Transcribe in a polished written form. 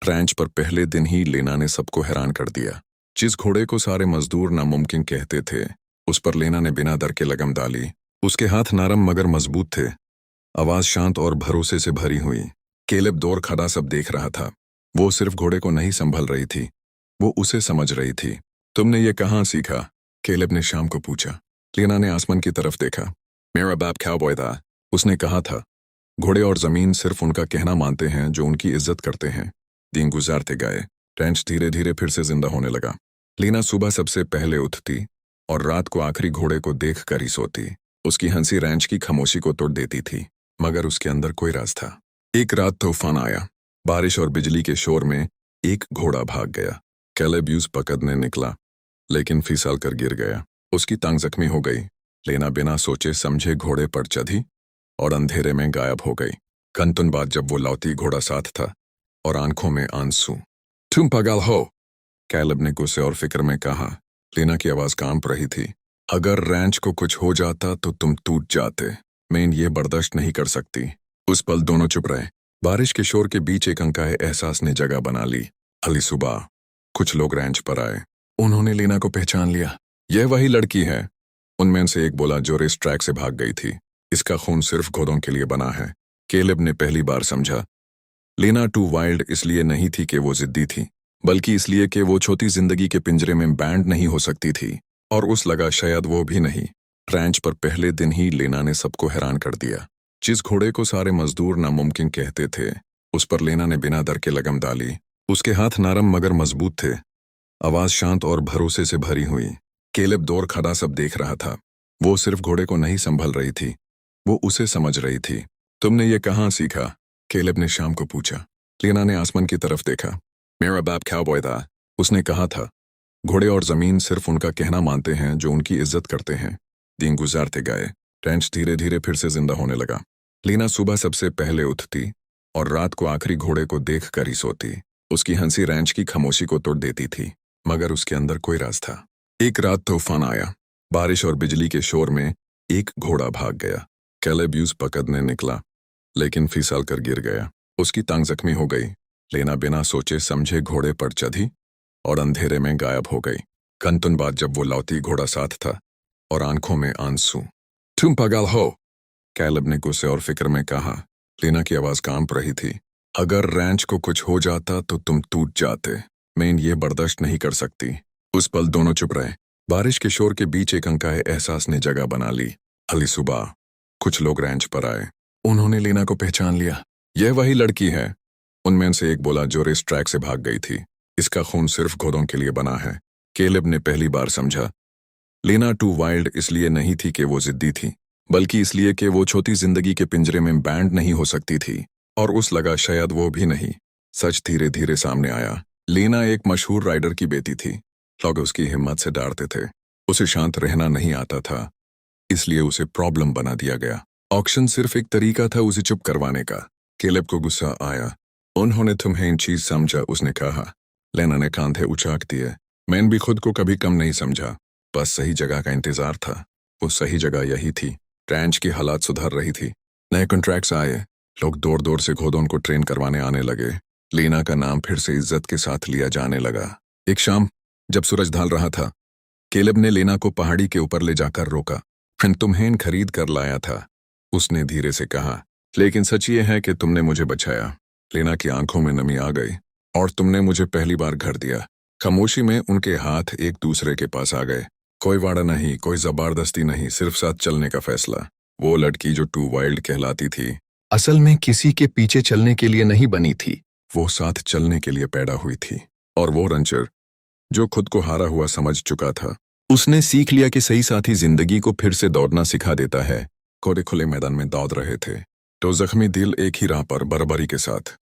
Ranch पर पहले दिन ही लेना ने सबको हैरान कर दिया। जिस घोड़े को सारे मजदूर नामुमकिन कहते थे, उस पर लेना ने बिना डर के लगम डाली। उसके हाथ नरम मगर मजबूत थे, आवाज शांत और भरोसे से भरी हुई। केलेब दौर खड़ा सब देख रहा था। वो सिर्फ घोड़े को नहीं संभल रही थी, वो उसे समझ रही थी। तुमने ये कहाँ सीखा? केलेब ने शाम को पूछा। लेना ने आसमान की तरफ देखा। मेरा बाप काउबॉय था, उसने कहा था। घोड़े और जमीन सिर्फ उनका कहना मानते हैं जो उनकी इज्जत करते हैं। दिन गुजारते गए, रैंच धीरे धीरे फिर से जिंदा होने लगा। लीना सुबह सबसे पहले उठती और रात को आखिरी घोड़े को देख कर ही सोती। उसकी हंसी रैंच की खामोशी को तोड़ देती थी, मगर उसके अंदर कोई राज था। एक रात तूफान आया। बारिश और बिजली के शोर में एक घोड़ा भाग गया। केलेब यूज पकड़ने निकला, लेकिन फिसल कर गिर गया। उसकी टांग जख्मी हो गई। लेना बिना सोचे समझे घोड़े पर चढ़ी और अंधेरे में गायब हो गई। घंटों बाद जब वो लौटी, घोड़ा साथ था और आंखों में आंसू। तुम पागल हो, केलेब ने गुस्से और फिक्र में कहा। लेना की आवाज कांप रही थी। अगर रैंच को कुछ हो जाता तो तुम टूट जाते। मैं ये बर्दाश्त नहीं कर सकती। उस पल दोनों चुप रहे। बारिश के शोर के बीच एक अंकाए एहसास ने जगह बना ली। अली सुबह कुछ लोग रैंच पर आए। उन्होंने लेना को पहचान लिया। यह वही लड़की है, उनमें से एक बोला, जो रेस ट्रैक से भाग गई थी। इसका खून सिर्फ घोड़ों के लिए बना है। केलेब ने पहली बार समझा। लेना टू वाइल्ड इसलिए नहीं थी कि वो जिद्दी थी, बल्कि इसलिए कि वो छोटी जिंदगी के पिंजरे में बैंड नहीं हो सकती थी। और उस लगा शायद वो भी नहीं। रैंच पर पहले दिन ही लेना ने सबको हैरान कर दिया। जिस घोड़े को सारे मजदूर नामुमकिन कहते थे, उस पर लेना ने बिना डर के लगम डाली। उसके हाथ नरम मगर मजबूत थे, आवाज शांत और भरोसे से भरी हुई। केलेब दौर खड़ा सब देख रहा था। वो सिर्फ घोड़े को नहीं संभल रही थी, वो उसे समझ रही थी। तुमने ये कहाँ सीखा? केलेब ने शाम को पूछा। लेना ने आसमान की तरफ देखा। मेरा बाप काउबॉय था, उसने कहा था। घोड़े और जमीन सिर्फ उनका कहना मानते हैं जो उनकी इज्जत करते हैं। दिन गुजारते गए, रैंच धीरे धीरे फिर से जिंदा होने लगा। लीना सुबह सबसे पहले उठती और रात को आखिरी घोड़े को देख कर ही सोती। उसकी हंसी रैंच की खामोशी को तोड़ देती थी, मगर उसके अंदर कोई राज था। एक रात तूफान आया। बारिश और बिजली के शोर में एक घोड़ा भाग गया। केलेब यूज पकड़ने निकला, लेकिन फिसल कर गिर गया। उसकी टांग जख्मी हो गई। लेना बिना सोचे समझे घोड़े पर चढ़ी और अंधेरे में गायब हो गई। घंटों बाद जब वो लौटी, घोड़ा साथ था और आंखों में आंसू। तुम पागल हो, केलेब ने गुस्से और फिक्र में कहा। लेना की आवाज कांप रही थी। अगर रैंच को कुछ हो जाता तो तुम टूट जाते। मैं ये बर्दाश्त नहीं कर सकती। उस पल दोनों चुप रहे। बारिश के शोर के बीच एक अंकाए एहसास ने जगह बना ली। अली सुबह कुछ लोग रैंच पर आए। उन्होंने लेना को पहचान लिया। यह वही लड़की है, उनमें से एक बोला, जो रेस ट्रैक से भाग गई थी। इसका खून सिर्फ घोड़ों के लिए बना है। केलेब ने पहली बार समझा। लेना टू वाइल्ड इसलिए नहीं थी कि वो जिद्दी थी, बल्कि इसलिए कि वो छोटी जिंदगी के पिंजरे में बैंड नहीं हो सकती थी। और उस लगा शायद वो भी नहीं। सच धीरे धीरे सामने आया। लेना एक मशहूर राइडर की बेटी थी। लोग उसकी हिम्मत से डरते थे। उसे शांत रहना नहीं आता था, इसलिए उसे प्रॉब्लम बना दिया गया। ऑक्शन सिर्फ एक तरीका था उसे चुप करवाने का। केलेब को गुस्सा आया। उन्होंने तुम्हें इन चीज समझा, उसने कहा। लेना ने कांधे उचाक दिए। मैंने भी खुद को कभी कम नहीं समझा, बस सही जगह का इंतजार था। वो सही जगह यही थी। रैंच की हालात सुधर रही थी। नए कॉन्ट्रैक्ट्स आए। लोग दूर दूर से घोड़ों को ट्रेन करवाने आने लगे। लीना का नाम फिर से इज्जत के साथ लिया जाने लगा। एक शाम जब सूरज ढल रहा था, केलेब ने लेना को पहाड़ी के ऊपर ले जाकर रोका। फिर तुम्हें खरीद कर लाया था, उसने धीरे से कहा। लेकिन सच ये है कि तुमने मुझे बचाया। लेना की आंखों में नमी आ गई। और तुमने मुझे पहली बार घर दिया। खामोशी में उनके हाथ एक दूसरे के पास आ गए। कोई वादा नहीं, कोई जबरदस्ती नहीं, सिर्फ साथ चलने का फैसला। वो लड़की जो टू वाइल्ड कहलाती थी, असल में किसी के पीछे चलने के लिए नहीं बनी थी, वो साथ चलने के लिए पैदा हुई थी। और वो रंचर जो खुद को हारा हुआ समझ चुका था, उसने सीख लिया कि सही साथी जिंदगी को फिर से दौड़ना सिखा देता है। घोड़े खुले मैदान में दौड़ रहे थे, तो जख्मी दिल एक ही राह पर बराबरी के साथ